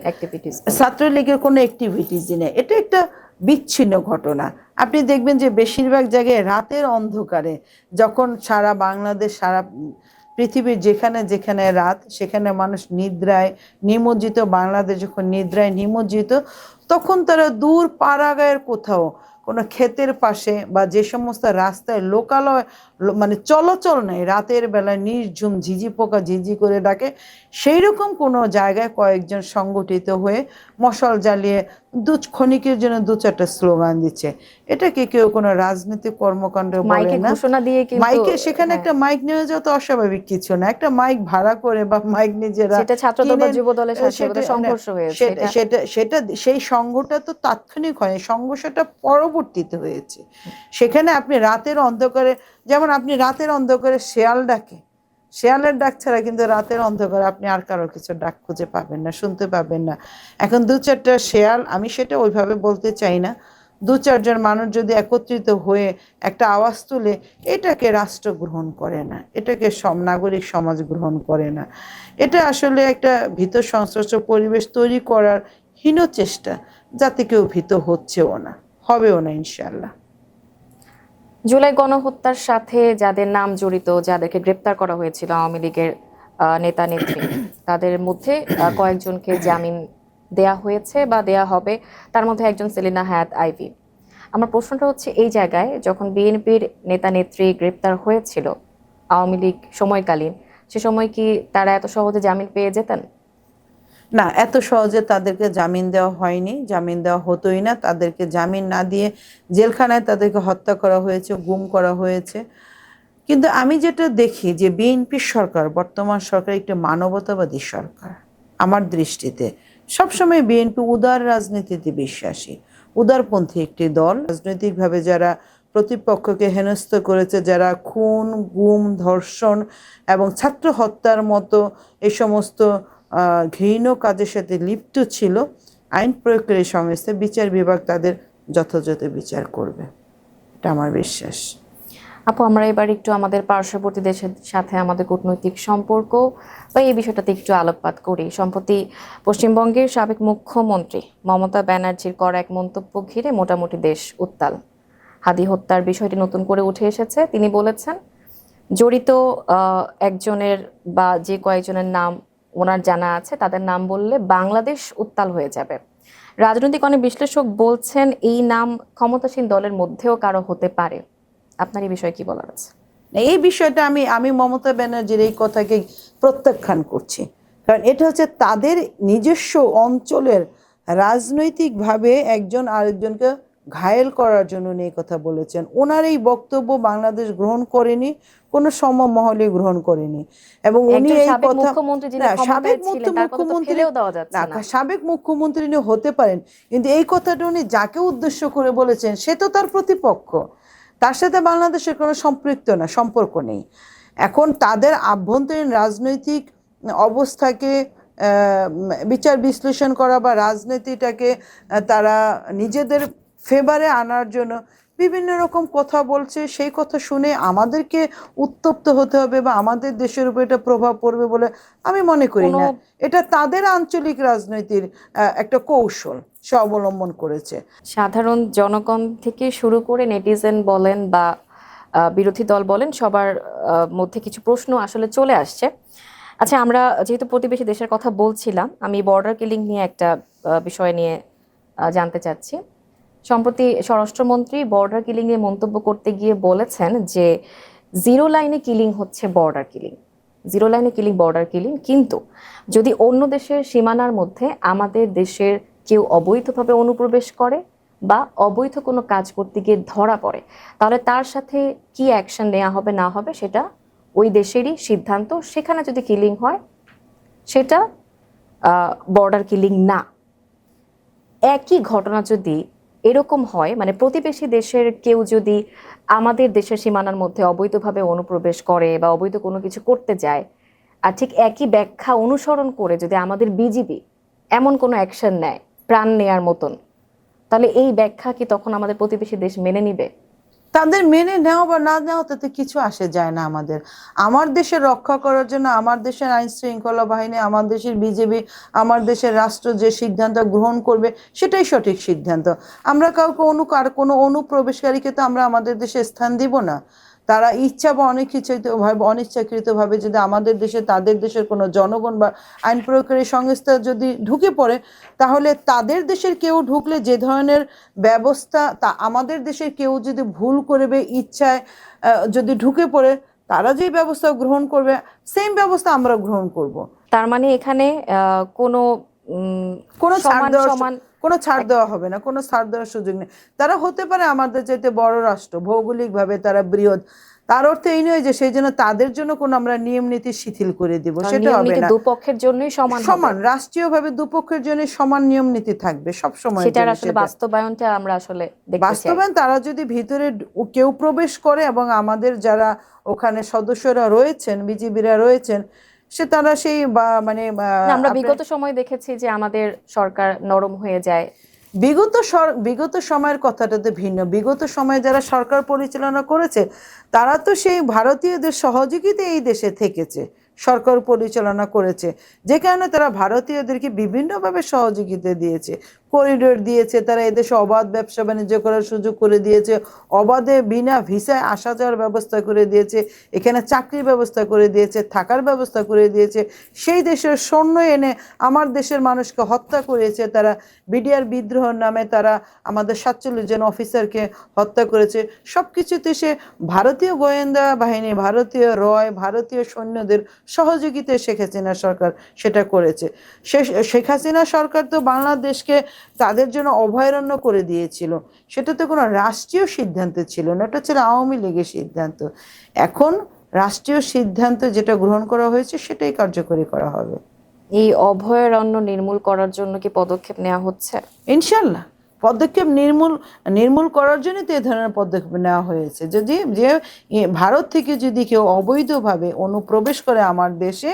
কোনো অ্যাক্টিভিটিসই নেই, এটা একটা বিচ্ছিন্ন ঘটনা। আপনি দেখবেন যে বেশিরভাগ জায়গায় রাতের অন্ধকারে, যখন সারা বাংলাদেশ, সারা পৃথিবীর যেখানে যেখানে রাত, সেখানে মানুষ নিদ্রায় নিমজ্জিত, বাংলাদেশ যখন নিদ্রায় নিমজ্জিত, তখন তারা দূর পাড়াগাঁয়ের কোথাও কোনো ক্ষেতের পাশে বা যে সমস্ত রাস্তায় লোকালয় মানে চলাচল নেই, রাতের বেলায় নির্ঝুম ঝিঝি পোকা ঝিঝি করে ডাকে, সেই রকম কোনো জায়গায় কয়েকজন সংগঠিত হয়ে মশাল জ্বালিয়ে ক্ষণিকের জন্য দু চারটা স্লোগান দিচ্ছে। এটাকে কেউ কোনো রাজনৈতিক কর্মকাণ্ড বলে না। মাইকে, সেখানে একটা মাইক নিয়ে যাওয়া তো অস্বাভাবিক কিছু না। একটা মাইক ভাড়া করে বা মাইক নিজেরা, সেটা সেই সংঘটা তো তাৎক্ষণিক হয়নি, সংঘর্ষটা পরবর্তীতে হয়েছে। সেখানে আপনি রাতের অন্ধকারে, যেমন আপনি রাতের অন্ধকারে শেয়াল ডাকে, শেয়ালের ডাক ছাড়া কিন্তু রাতের অন্ধকারে আপনি আর কারো কিছু ডাক খুঁজে পাবেন না, শুনতে পাবেন না। এখন দু চারটা শেয়াল, আমি সেটা ওইভাবে বলতে চাই না, দু চারজন মানুষ যদি একত্রিত হয়ে একটা আওয়াজ তুলে, এটাকে রাষ্ট্র গ্রহণ করে না, এটাকে নাগরিক সমাজ গ্রহণ করে না। এটা আসলে একটা ভীত সংশ্লিষ্ট পরিবেশ তৈরি করার হীন চেষ্টা, যাতে কেউ ভীত হচ্ছেও না, হবেও না ইনশাল্লাহ। জুলাই গণহত্যার সাথে যাদের নাম জড়িত, যাদেরকে গ্রেপ্তার করা হয়েছিল আওয়ামী লীগের নেতা নেত্রী, তাদের মধ্যে কয়েকজনকে জামিন দেয়া হয়েছে বা দেয়া হবে, তার মধ্যে একজন সেলিনা হায়াৎ আইভী। আমার প্রশ্নটা হচ্ছে, এই জায়গায় যখন বিএনপির নেতা নেত্রী গ্রেপ্তার হয়েছিল আওয়ামী লীগ সময়কালীন, সে সময় কি তারা এত সহজে জামিন পেয়ে যেতেন? না, এত সহজে তাদেরকে জামিন দেওয়া হয়নি, জামিন দেওয়া হতোই না। তাদেরকে জামিন না দিয়ে জেলখানায় তাদেরকে হত্যা করা হয়েছে, গুম করা হয়েছে। কিন্তু আমি যেটা দেখি যে বিএনপি সরকার, বর্তমান সরকার একটা মানবতাবাদী সরকার। আমার দৃষ্টিতে সবসময় বিএনপি উদার রাজনীতিতে বিশ্বাসী, উদারপন্থী একটি দল। রাজনৈতিকভাবে যারা প্রতিপক্ষকে হেনস্থ করেছে, যারা খুন, গুম, ধর্ষণ এবং ছাত্র হত্যার মতো এই সমস্ত ঘৃণ্য কাজের সাথে লিপ্ত ছিল, আইন প্রয়োগকারী সংস্থা, বিচার বিভাগ তাদের যথাযথ বিচার করবে, এটা আমার বিশ্বাস। আপু, আমরা এবার একটু আমাদের পার্শ্ববর্তী দেশের সাথে আমাদের কূটনৈতিক সম্পর্ক বা এই বিষয়টাতে একটু আলোকপাত করি। সম্প্রতি পশ্চিমবঙ্গের সাবেক মুখ্যমন্ত্রী মমতা ব্যানার্জির করা এক মন্তব্য ঘিরে মোটামুটি দেশ উত্তাল। হাদি হত্যার বিষয়টি নতুন করে উঠে এসেছে। তিনি বলেছেন, জড়িত একজনের বা যে কয়েকজনের নাম ওনার জানা আছে, তাদের নাম বললে বাংলাদেশ উত্তাল হয়ে যাবে। রাজনৈতিক অনেক বিশ্লেষক বলছেন এই নাম ক্ষমতাসীন দলের মধ্যেও কারো হতে পারে। আপনার এই বিষয়ে কি বলার আছে? এই বিষয়টা আমি মমতা ব্যানার্জির এই কথাকে প্রত্যাখ্যান করছি। কারণ এটা হচ্ছে তাদের নিজস্ব অঞ্চলের রাজনৈতিকভাবে একজন আরেকজনকে ঘায়েল করার জন্য উনি এই কথা বলেছেন। ওনার এই বক্তব্য বাংলাদেশ গ্রহণ করেনি, কোনো সমমহলে গ্রহণ করেনি। এবং উনি একজন এই সাবেক কথা মুখ্যমন্ত্রী যিনি না, ক্ষমতায় ছিলেন তার কথা তো ফেলেও দেওয়া যাচ্ছে না। সাবেক মুখ্যমন্ত্রী উনি হতে পারেন, কিন্তু এই কথাটা উনি যাকে উদ্দেশ্য করে বলেছেন সে তো তার প্রতিপক্ষ, তার সাথে বাংলাদেশের কোনো সম্পর্ক নেই। এখন তাদের আভ্যন্তরীণ রাজনৈতিক অবস্থাকে বিচার বিশ্লেষণ করা বা রাজনীতিটাকে তারা নিজেদের ফেভারে আনার জন্য বিভিন্ন রকম কথা বলছে, সেই কথা শুনে আমাদেরকে উত্তপ্ত হতে হবে বা আমাদের দেশের উপর এটা প্রভাব পড়বে বলে আমি মনে করি না। এটা তাদের আঞ্চলিক রাজনীতির একটা কৌশল সে অবলম্বন করেছে। সাধারণ জনগণ থেকে শুরু করে নেটিজেন বলেন বা বিরোধী দল বলেন, সবার মধ্যে কিছু প্রশ্ন আসলে চলে আসছে। আচ্ছা, আমরা যেহেতু প্রতিবেশী দেশের কথা বলছিলাম, আমি বর্ডার কিলিং নিয়ে একটা বিষয় নিয়ে জানতে চাচ্ছি। সম্প্রতি স্বরাষ্ট্রমন্ত্রী বর্ডার কিলিং নিয়ে মন্তব্য করতে গিয়ে বলেছেন যে জিরো লাইনে কিলিং হচ্ছে বর্ডার কিলিং, জিরো লাইনে কিলিং বর্ডার কিলিং, কিন্তু যদি অন্য দেশের সীমানার মধ্যে আমাদের দেশের কেউ অবৈধভাবে অনুপ্রবেশ করে বা অবৈধ কোনো কাজ করতে গিয়ে ধরা পড়ে, তাহলে তার সাথে কি অ্যাকশন নেওয়া হবে না হবে সেটা ওই দেশেরই সিদ্ধান্ত। সেখানে যদি কিলিং হয় সেটা বর্ডার কিলিং না। একই ঘটনা যদি এরকম হয়, মানে প্রতিবেশী দেশের কেউ যদি আমাদের দেশের সীমানার মধ্যে অবৈধভাবে অনুপ্রবেশ করে বা অবৈধ কোনো কিছু করতে যায়, আর ঠিক একই ব্যাখ্যা অনুসরণ করে যদি আমাদের বিজিবি এমন কোনো অ্যাকশন নেয় প্রাণ নেয়ার মতন, তাহলে এই ব্যাখ্যা কি তখন আমাদের প্রতিবেশী দেশ মেনে নিবে? তাদের মেনে নেওয়া বা না নেওয়া তাতে কিছু আসে যায় না। আমার দেশের রক্ষা করার জন্য আমার দেশের আইন শৃঙ্খলা বাহিনী, আমার দেশের বিজেপি, আমার দেশের রাষ্ট্র যে সিদ্ধান্ত গ্রহণ করবে সেটাই সঠিক সিদ্ধান্ত। আমরা কাউকে কোনো অনুপ্রবেশকারীকে তো আমরা আমাদের দেশে স্থান দিব না। তারা ইচ্ছা বা অনিচ্ছাকৃতভাবে যদি আমাদের দেশে তাদের দেশের কোনো জনগণ বা আইন প্রয়োগকারী সংস্থা যদি ঢুকে পড়ে, তাহলে তাদের দেশের কেউ ঢুকলে যে ধরনের ব্যবস্থা, তা আমাদের দেশের কেউ যদি ভুল করবে ইচ্ছায় যদি ঢুকে পড়ে, তারা যে ব্যবস্থা গ্রহণ করবে সেম ব্যবস্থা আমরা গ্রহণ করব। তার মানে এখানে কোনো কোনো সমান সমান কোনো ছাড় দেওয়া হবে না, কোনো ছাড় দেওয়ার সুযোগ নেই। তারা হতে পারে আমাদের চাইতে বড় রাষ্ট্র, ভৌগোলিকভাবে তারা বৃহৎ, তার অর্থ এই নয় যে সেই জন্য তাদের জন্য কোনো আমরা নিয়ম নীতি শিথিল করে দিব, সেটা হবে না। দুপক্ষের জন্যই সমান রাষ্ট্রীয়ভাবে দুপক্ষের জন্য সমান নিয়ম নীতি থাকবে সব সময়। সেটার আসলে বাস্তবায়নটা আমরা আসলে দেখতে চাই। বাস্তবায়ন তারা যদি ভিতরে কেউ প্রবেশ করে এবং আমাদের যারা ওখানে সদস্যরা রয়েছেন, বিজিবিরা রয়েছেন, তারা সেই মানে আমরা বিগত সময় দেখেছি যে আমাদের সরকার নরম হয়ে যায়। বিগত সময়ের কথাটাতে ভিন্ন। বিগত সময়ে যারা সরকার পরিচালনা করেছে তারা তো সেই ভারতীয়দের সহযোগিতায় এই দেশে থেকেছে, সরকার পরিচালনা করেছে, যে কারণে তারা ভারতীয়দেরকে বিভিন্নভাবে সহযোগিতা দিয়েছে, করিডোর দিয়েছে, তারা এদেশে অবাধ ব্যবসা বাণিজ্য করার সুযোগ করে দিয়েছে, অবাধে বিনা ভিসায় আসা যাওয়ার ব্যবস্থা করে দিয়েছে, এখানে চাকরির ব্যবস্থা করে দিয়েছে, থাকার ব্যবস্থা করে দিয়েছে। সেই দেশের সৈন্য এনে আমার দেশের মানুষকে হত্যা করেছে তারা, বিডিআর বিদ্রোহের নামে তারা আমাদের 47 জন অফিসারকে হত্যা করেছে। সব কিছুতে সে ভারতীয় গোয়েন্দা বাহিনী, ভারতীয় ভারতীয় সৈন্যদের সহযোগিতায় শেখ হাসিনা সরকার সেটা করেছে। শেখ হাসিনা সরকার তো বাংলাদেশকে তাদের জন্য অভয়ারণ্য করে দিয়েছিল, সেটা তো কোনো রাষ্ট্রীয় সিদ্ধান্ত ছিল না, এটা ছিল আওয়ামী লীগের সিদ্ধান্ত। এখন রাষ্ট্রীয় সিদ্ধান্ত যেটা গ্রহণ করা হয়েছে সেটাই কার্যকরী করা হবে। এই অভয়ারণ্য নির্মূল করার জন্য কি পদক্ষেপ নেওয়া হচ্ছে? ইনশাল্লাহ পদক্ষেপ নির্মূল করার জন্য তো এই ধরনের পদক্ষেপ নেওয়া হয়েছে। যদি ভারত থেকে যদি কেউ অবৈধভাবে অনুপ্রবেশ করে আমার দেশে,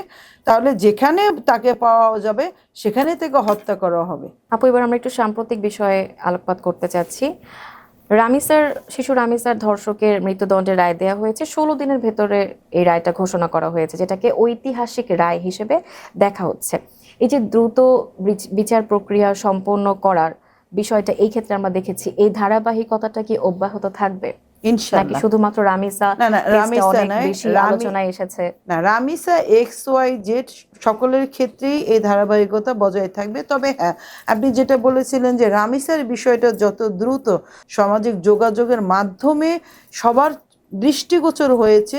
তাহলে যেখানে তাকে পাওয়া যাবে সেখানে থেকে হত্যা করা হবে। আপু, এবার আমরা একটু সাম্প্রতিক বিষয়ে আলোকপাত করতে চাচ্ছি। শিশু রামিসার ধর্ষকের মৃত্যুদণ্ডের রায় দেওয়া হয়েছে। 16 দিনের ভেতরে এই রায়টা ঘোষণা করা হয়েছে, যেটাকে ঐতিহাসিক রায় হিসেবে দেখা হচ্ছে। এই যে দ্রুত বিচার প্রক্রিয়া সম্পন্ন করার বিষয়টা, এই ক্ষেত্রে আমরা দেখেছি এই ধারাবাহিকতাটা কি অব্যাহত থাকবে? নাকি শুধুমাত্র রামিসা আলোচনায় এসেছে? না, রামিসা XYZ সকলের ক্ষেত্রেই এই ধারাবাহিকতা বজায় থাকবে। তবে হ্যাঁ, আপনি যেটা বলেছিলেন যে রামিসার বিষয়টা যত দ্রুত সামাজিক যোগাযোগের মাধ্যমে সবার দৃষ্টিগোচর হয়েছে,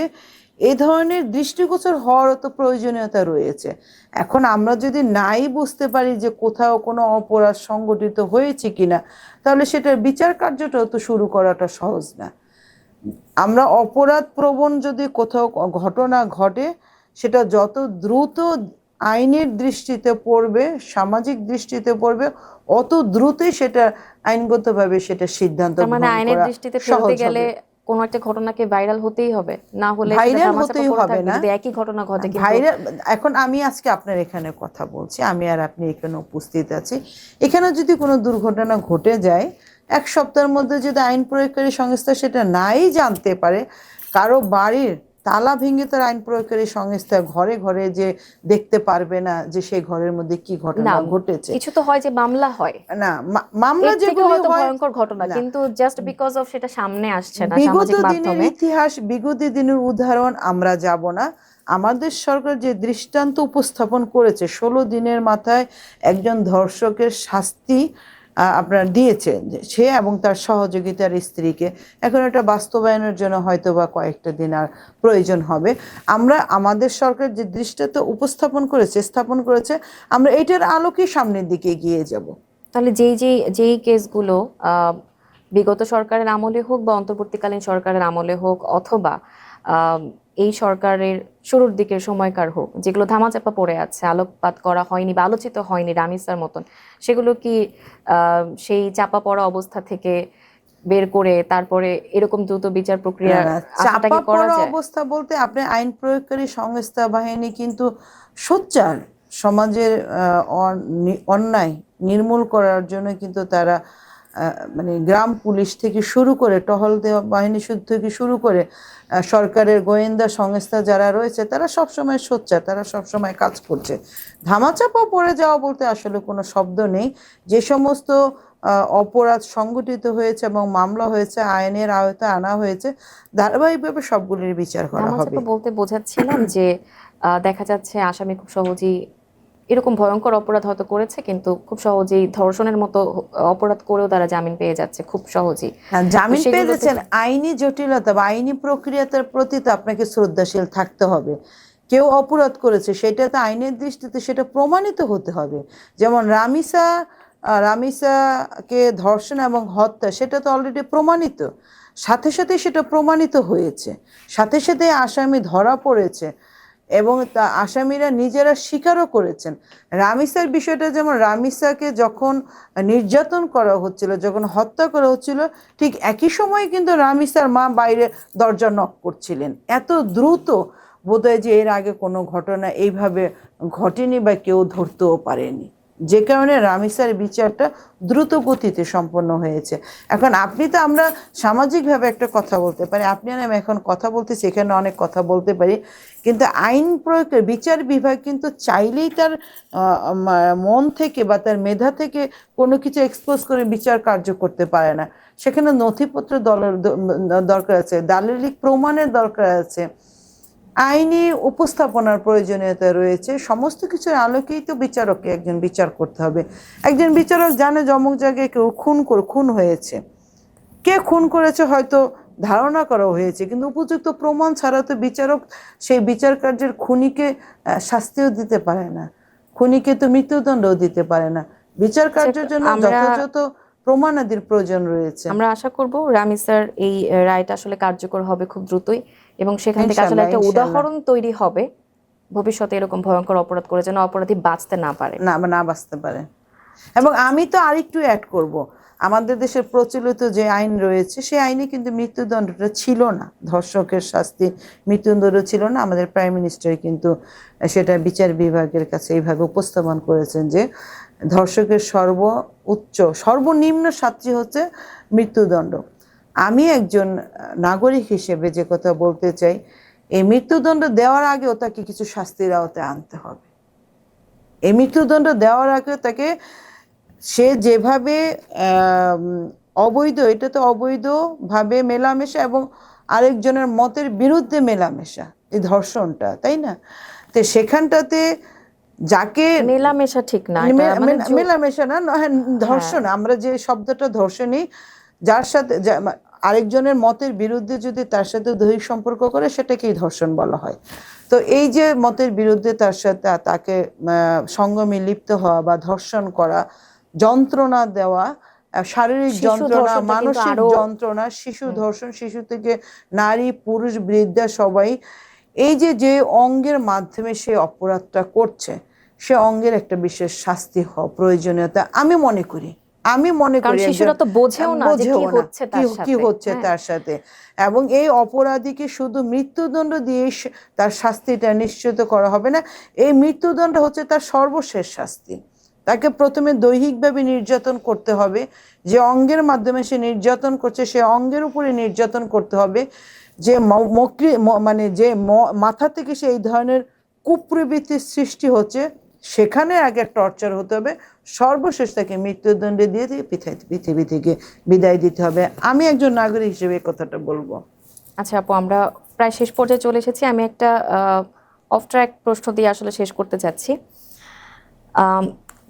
এই ধরনের দৃষ্টিগোচর হওয়ারও তো প্রয়োজনীয়তা রয়েছে। এখন আমরা যদি নাই বুঝতে পারি যে কোথাও কোনো অপরাধ সংগঠিত হয়েছে কিনা, তাহলে সেটার বিচার কার্যটাও তো শুরু করাটা সহজ না। আমরা অপরাধ প্রবণ যদি কোথাও ঘটনা ঘটে, সেটা যত দ্রুত আইনের দৃষ্টিতে পড়বে, সামাজিক দৃষ্টিতে পড়বে, অত দ্রুতই সেটা আইনগতভাবে সেটা সিদ্ধান্ত মানে গ্রহণ আইনের করা দৃষ্টিতে ফেলতে সহজ গেলে হবে। কোন একটা ঘটনাকে ভাইরাল হতেই হবে, না হলে সেটা ভাইরাল ধামাচাপা হতেই পড়ে হবে থাকবে না, যদি একই ঘটনা ঘটে। কিন্তু ভাইরাল। এখন আমি আজকে আপনার এখানে কথা বলছি, আমি আর আপনি এখানে উপস্থিত আছি, এখানে যদি কোনো দুর্ঘটনা ঘটে যায়, 1 সপ্তাহের মধ্যে যদি আইন প্রয়োগকারী সংস্থা সেটা নাই জানতে পারে, কারো বাড়ির তালা ভেঙে তার আইন প্রয়োগকারী সংস্থা ঘরে ঘরে যে দেখতে পারবে না যে সেই ঘরের মধ্যে কি না, ঘটনা ঘটেছে। কিছু তো হয় যে মামলা হয়, না, মামলা এর থেকে যেগুলো হয়তো হয়, ভয়ঙ্কর ঘটনা, না, কিন্তু জাস্ট বিকজ অফ সেটা সামনে আসছে না বিগত সামাজিক দিনের মাধ্যমে। ইতিহাস, বিগত দিনের উদাহরণ আমরা যাব না। আমাদের সরকার যে দৃষ্টান্ত উপস্থাপন করেছে, 16 দিনের মাথায় একজন ধর্ষকের শাস্তি আপনার দিয়েছে সে এবং তার সহযোগিতার স্ত্রীকে। এখন এটা বাস্তবায়নের জন্য হয়তো বা কয়েকটা দিন আর প্রয়োজন হবে। আমরা আমাদের সরকার যে দৃষ্টান্ত উপস্থাপন করেছে, স্থাপন করেছে, আমরা এটার আলোকে সামনের দিকে এগিয়ে যাব। তাহলে যেই কেসগুলো বিগত সরকারের আমলে হোক বা অন্তর্বর্তীকালীন সরকারের আমলে হোক, অথবা এই সরকারের শুরুর দিকের সময়কার হোক, যেগুলো ধামাচাপা পড়ে আছে, আলোকপাত করা হয়নি বা আলোচিত হয়নি রামিসার মতন, সেগুলো কি সেই চাপা পড়া অবস্থা থেকে বের করে তারপরে এরকম দ্রুত বিচার প্রক্রিয়ার আশাটা চাপা কি করা পড়া যায়? অবস্থা বলতে আপনি আইন প্রয়োগকারী সংস্থা বাহিনী কিন্তু সোচ্চার সমাজের অন্যায় নির্মূল করার জন্য কিন্তু তারা মানে গ্রাম পুলিশ থেকে শুরু করে, টহল দেওয়া বাহিনী থেকে শুরু করে সরকারের গোয়েন্দা সংস্থা যারা রয়েছে, তারা সবসময় সোচ্চার, তারা সবসময় কাজ করছে। ধামাচাপা পড়ে যাওয়া বলতে আসলে কোনো শব্দ নেই। যে সমস্ত অপরাধ সংগঠিত হয়েছে এবং মামলা হয়েছে, আইনের আওতায় আনা হয়েছে, ধারাবাহিকভাবে সবগুলির বিচার করা হবে। ধামাচাপা বলতে বোঝাচ্ছিলাম যে দেখা যাচ্ছে আসামি খুব সহজেই এরকম ভয়ঙ্কর অপরাধ হয়তো করেছে, কিন্তু খুব সহজেই ধর্ষণের মতো অপরাধ করেও তারা জামিন পেয়ে যাচ্ছে খুব সহজেই। হ্যাঁ, জামিন সেগুলোতে পেয়েছেন। আইনি জটিলতা বা আইনি প্রক্রিয়াটার প্রতি তো আপনাকে শ্রদ্ধাশীল থাকতে হবে। কেউ অপরাধ করেছে, সেটা তো আইনের দৃষ্টিতে সেটা প্রমাণিত হতে হবে। যেমন রামিসাকে ধর্ষণ এবং হত্যা, সেটা তো অলরেডি প্রমাণিত, সাথে সাথে সেটা প্রমাণিত হয়েছে, সাথে সাথে আসামি ধরা পড়েছে এবং তা আসামিরা নিজেরা স্বীকারও করেছেন। রামিসার বিষয়টা যেমন, রামিসাকে যখন নির্যাতন করা হচ্ছিল, যখন হত্যা করা হচ্ছিল, ঠিক একই সময় কিন্তু রামিসার মা বাইরে দরজা নক করছিলেন। এত দ্রুত বোধহয় যে এর আগে কোনো ঘটনা এইভাবে ঘটেনি বা কেউ ধরতেও পারেনি, যে কারণে রামিসার বিচারটা দ্রুত গতিতে সম্পন্ন হয়েছে। এখন আপনি তো, আমরা সামাজিকভাবে একটা কথা বলতে পারি, আপনি আর আমি এখন কথা বলতেছি, এখানে অনেক কথা বলতে পারি, কিন্তু আইন প্রয়োগের বিচার বিভাগ কিন্তু চাইলেই তার মন থেকে বা তার মেধা থেকে কোনো কিছু এক্সপোজ করে বিচার কার্য করতে পারে না। সেখানে নথিপত্র দরকার আছে, দালিলিক প্রমাণের দরকার আছে, আইনি উপস্থাপনার প্রয়োজনীয়তা রয়েছে। সমস্ত কিছুর আলোকেই তো বিচারককে একজন বিচার করতে হবে। একজন বিচারক জানে যে অমুক জায়গায় কেউ খুন হয়েছে, কে খুন করেছে হয়তো ধারণা করা হয়েছে, কিন্তু উপযুক্ত প্রমাণ ছাড়া তো বিচারক সেই বিচার কার্যের খুনিকে শাস্তিও দিতে পারে না, খুনিকে তো মৃত্যুদণ্ডও দিতে পারে না। বিচার কার্যের জন্য যথাযথ প্রমাণাদির প্রয়োজন রয়েছে। আমরা আশা করব রামিসার এই রায়টা আসলে কার্যকর হবে খুব দ্রুতই, এবং সেখান থেকে আসলে একটা উদাহরণ তৈরি হবে ভবিষ্যতে এরকম ভয়ঙ্কর অপরাধ করে যেন অপরাধী বাঁচতে না পারে, না বাঁচতে পারে। এবং আমি তো আরেকটু অ্যাড করব, আমাদের দেশের প্রচলিত যে আইন রয়েছে, সেই আইনে কিন্তু মৃত্যুদণ্ডটা ছিল না, ধর্ষকের শাস্তি মৃত্যুদণ্ড ছিল না। আমাদের প্রাইম মিনিস্টার কিন্তু সেটা বিচার বিভাগের কাছে এইভাবে উপস্থাপন করেছেন যে ধর্ষকের সর্বনিম্ন শাস্তি হচ্ছে মৃত্যুদণ্ড। আমি একজন নাগরিক হিসেবে যে কথা বলতে চাই, এই মৃত্যুদণ্ড দেওয়ার আগেও তাকে কিছু শাস্তির আওতায় আনতে হবে। এই মৃত্যুদণ্ড দেওয়ার আগে তাকে, সে যেভাবে অবৈধ, এটা তো অবৈধভাবে মেলামেশা এবং আরেকজনের মতের বিরুদ্ধে মেলামেশা, এই ধর্ষণটা, তাই না? তো সেখানটাতে যাকে মেলামেশা ঠিক না, মেলামেশা না, ধর্ষণ, আমরা যে শব্দটা ধর্ষণই, যার সাথে আরেকজনের মতের বিরুদ্ধে যদি তার সাথে দৈহিক সম্পর্ক করে সেটাকেই ধর্ষণ বলা হয়। তো এই যে মতের বিরুদ্ধে তার সাথে তাকে সঙ্গমে লিপ্ত হওয়া বা ধর্ষণ করা, যন্ত্রণা দেওয়া, শারীরিক শিশু যন্ত্রণা, ধর্ষণটা কিন্তু মানসিক আরো যন্ত্রণা, শিশু ধর্ষণ, শিশু থেকে নারী, পুরুষ, বৃদ্ধা সবাই এই যে যে অঙ্গের মাধ্যমে সে অপরাধটা করছে সে অঙ্গের একটা বিশেষ শাস্তি হওয়া প্রয়োজনীয়তা আমি মনে করি। কারণ শিশুরা তো বোঝেও না যে কি হচ্ছে তার কি সাথে। হচ্ছে তার সাথে, এবং এই অপরাধীকে শুধু মৃত্যুদণ্ড দিয়ে তার শাস্তিটা নিশ্চিত করা হবে না। এই মৃত্যুদণ্ড হচ্ছে তার সর্বশেষ শাস্তি। তাকে প্রথমে দৈহিকভাবে নির্যাতন করতে হবে, যে অঙ্গের মাধ্যমে সে নির্যাতন করছে সে অঙ্গের উপরে নির্যাতন করতে হবে, যে মানে যে মাথা থেকে সে এই ধরনের কুপ্রবৃত্তির সৃষ্টি হচ্ছে সেখানে আগে টর্চার হতে হবে, সর্বশেষ তাকে মৃত্যুদণ্ডে দিয়ে পৃথিবী থেকে বিদায় দিতে হবে। আমি একজন নাগরিক হিসেবে এই কথাটা বলবো। আচ্ছা আপু, আমরা প্রায় শেষ পর্যায়ে চলে এসেছি। আমি একটা অফ ট্র্যাক প্রশ্ন দিয়ে আসলে শেষ করতে চাচ্ছি।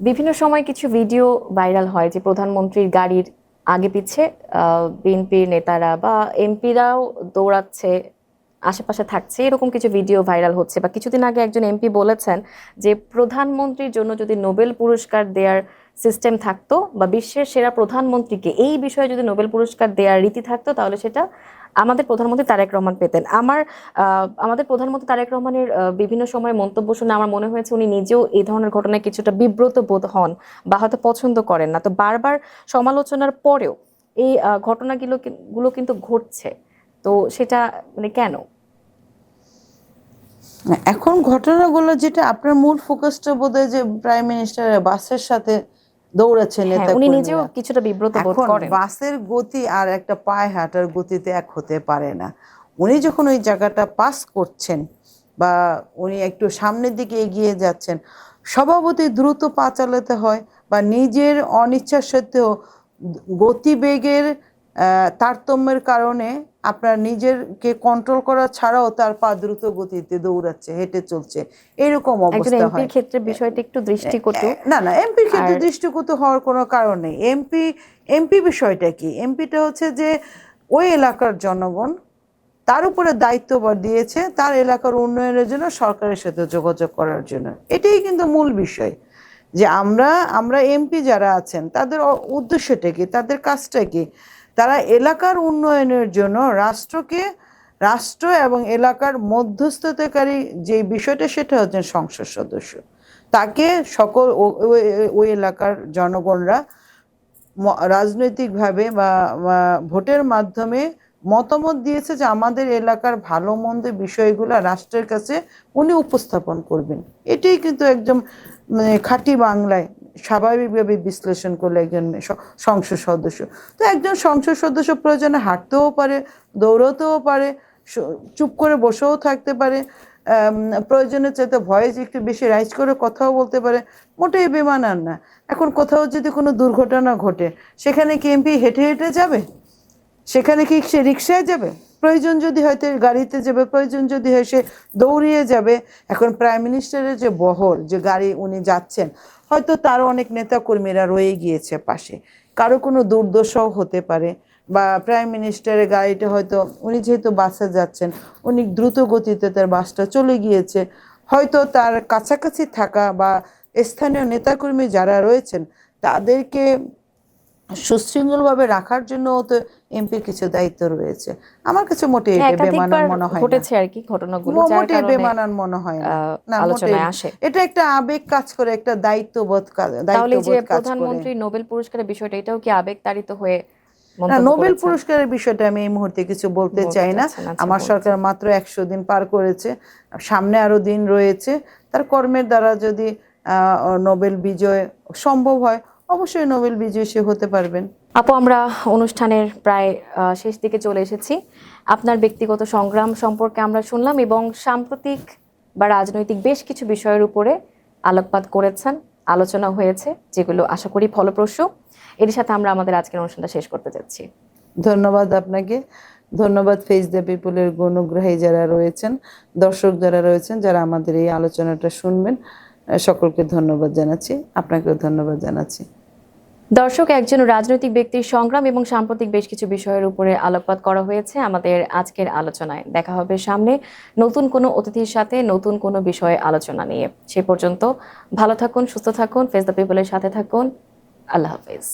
বিভিন্ন সময় কিছু ভিডিও ভাইরাল হয় যে প্রধানমন্ত্রীর গাড়ির আগে পিছে বিএনপির নেতারা বা এমপিরাও দৌড়াচ্ছে, আশেপাশে থাকছে, এরকম কিছু ভিডিও ভাইরাল হচ্ছে। বা কিছুদিন আগে একজন এমপি বলেছেন যে প্রধানমন্ত্রীর জন্য যদি নোবেল পুরস্কার দেওয়ার সিস্টেম থাকতো বা বিশ্বের সেরা প্রধানমন্ত্রীকে এই বিষয়ে যদি নোবেল পুরস্কার দেওয়ার রীতি থাকতো তাহলে সেটা আমাদের প্রধানমন্ত্রী তারেক রহমান পেতেন। আমাদের প্রধানমন্ত্রী তারেক রহমানের বিভিন্ন সময় মন্তব্য শুনে আমার মনে হয়েছে উনি নিজেও এই ধরনের ঘটনায় কিছুটা বিব্রত বোধ হন বা হয়তো পছন্দ করেন না। তো বারবার সমালোচনার পরেও এই ঘটনাগুলো কিন্তু ঘটছে। তো সেটা মানে কেন? এখন ঘটনাগুলো যেটা আপনার মূল ফোকাসটা বোধহয় যে প্রাইম মিনিস্টার বাসের সাথে দৌড়াচ্ছে হ্যাঁ, নেতা উনি নিজেও কর্মীরা। কিছুটা বিব্রত বোধ এখন করেন। বাসের গতি আর একটা পায়ে হাঁটার গতিতে এক হতে পারে না। উনি যখন ওই জায়গাটা পাস করছেন বা উনি একটু সামনের দিকে এগিয়ে যাচ্ছেন, স্বভাবতই দ্রুত পা চালাতে হয় বা নিজের অনিচ্ছা সত্ত্বেও গতিবেগের তারতম্যের কারণে আপনার নিজেরকে কন্ট্রোল করা ছাড়াও তার পা দ্রুত গতিতে দৌড়াচ্ছে, হেঁটে চলছে, এরকম একজন অবস্থা এমপির হয়। ক্ষেত্রে বিষয়টা একটু দৃষ্টিকটু। না না, এমপির আর ক্ষেত্রে দৃষ্টিকটু হওয়ার কোনো কারণ নেই। এমপি বিষয়টা কি, এমপিটা হচ্ছে যে ওই এলাকার জনগণ তার উপরে দায়িত্ব দিয়েছে তার এলাকার উন্নয়নের জন্য, সরকারের সাথে যোগাযোগ করার জন্য। এটাই কিন্তু মূল বিষয়, যে আমরা এমপি যারা আছেন তাদের উদ্দেশ্যটা কি, তাদের কাজটা কি। তারা এলাকার উন্নয়নের জন্য রাষ্ট্র এবং এলাকার মধ্যস্থতাকারী যে বিষয়টা সেটা হচ্ছে সংসদ সদস্য। তাকে সকল ওই এলাকার জনগণরা রাজনৈতিকভাবে বা ভোটের মাধ্যমে মতামত দিয়েছে যে আমাদের এলাকার ভালো মন্দ বিষয়গুলো রাষ্ট্রের কাছে উনি উপস্থাপন করবেন। এটাই কিন্তু একদম মানে খাঁটি বাংলায় স্বাভাবিকভাবে বিশ্লেষণ করলে একজন সংসদ সদস্য। তো একজন সংসদ সদস্য প্রয়োজনে হাঁটতেও পারে, দৌড়তেও পারে, চুপ করে বসেও থাকতে পারে, প্রয়োজনের চাইতে ভয়েস একটু বেশি রাইজ করে কথাও বলতে পারে, মোটেই বেমানান না। এখন কোথাও যদি কোনো দুর্ঘটনা ঘটে সেখানে কি এমপি হেঁটে হেঁটে যাবে? সেখানে কি সে রিক্সায় যাবে? প্রয়োজন যদি হয়তো গাড়িতে যাবে, প্রয়োজন যদি হয় সে দৌড়িয়ে যাবে। এখন প্রাইম মিনিস্টারের যে বহর, যে গাড়ি উনি যাচ্ছেন, হয়তো তারও অনেক নেতাকর্মীরা রয়ে গিয়েছে পাশে, কারো কোনো দুর্দশাও হতে পারে। বা প্রাইম মিনিস্টারের গাড়িটা হয়তো উনি যেহেতু বাসে যাচ্ছেন, উনি দ্রুত গতিতে তার বাসটা চলে গিয়েছে, হয়তো তার কাছাকাছি থাকা বা স্থানীয় নেতাকর্মী যারা রয়েছেন তাদেরকে সুশৃঙ্খলভাবে রাখার জন্য তো এমপির কিছু দায়িত্ব রয়েছে। আমার কাছে মোটেই এটা বেমানান মনে হয় না। ঘটেছে আর কি ঘটনাগুলো, যার মোটেই কারণে বেমানান মনে হয় না। না, মোটেই আলোচনায় আসে। এটা একটা আবেগ কাজ করে, একটা তাহলে যে দায়িত্ববোধ কাজ করে। প্রধানমন্ত্রী নোবেল পুরস্কারের বিষয়টা, এটাও কি আবেগতাড়িত হয়ে না, মন্তব্য নোবেল করেছেন? পুরস্কারের বিষয়টা আমি এই মুহূর্তে কিছু বলতে বলতে চাই না। চাচ্ছেন? আচ্ছা, আমার সরকার বলছেন। মাত্র 100 দিন পার করেছে, সামনে আরো দিন রয়েছে। তার কর্মের দ্বারা যদি নোবেল বিজয় সম্ভব হয়, অবশ্যই নোবেল বিজয়ী সে হতে পারবেন। আপু, আমরা অনুষ্ঠানের প্রায় শেষ দিকে চলে এসেছি। আপনার ব্যক্তিগত সংগ্রাম সম্পর্কে আমরা শুনলাম এবং সাম্প্রতিক বা রাজনৈতিক বেশ কিছু বিষয়ের উপরে আলোকপাত করেছেন, আলোচনা হয়েছে, যেগুলো আশা করি ফলপ্রসূ। এর সাথে আমরা আমাদের আজকের অনুষ্ঠানটা শেষ করতে যাচ্ছি। ধন্যবাদ আপনাকে, ধন্যবাদ ফেস দ্য পিপলের গণগ্রাহী যারা রয়েছেন, দর্শক যারা রয়েছেন, যারা আমাদের এই আলোচনাটা শুনবেন, সকলকে ধন্যবাদ জানাচ্ছি। আপনাকেও ধন্যবাদ জানাচ্ছি। দর্শক, একজন রাজনৈতিক ব্যক্তির সংগ্রাম এবং সাম্প্রতিক বেশ কিছু বিষয়ের উপরে আলোকপাত করা হয়েছে আমাদের আজকের আলোচনায়। দেখা হবে সামনে নতুন কোনো অতিথির সাথে নতুন কোনো বিষয়ে আলোচনা নিয়ে। সে পর্যন্ত ভালো থাকুন, সুস্থ থাকুন, ফেস দ্য পিপলের সাথে থাকুন। আল্লাহ হাফেজ।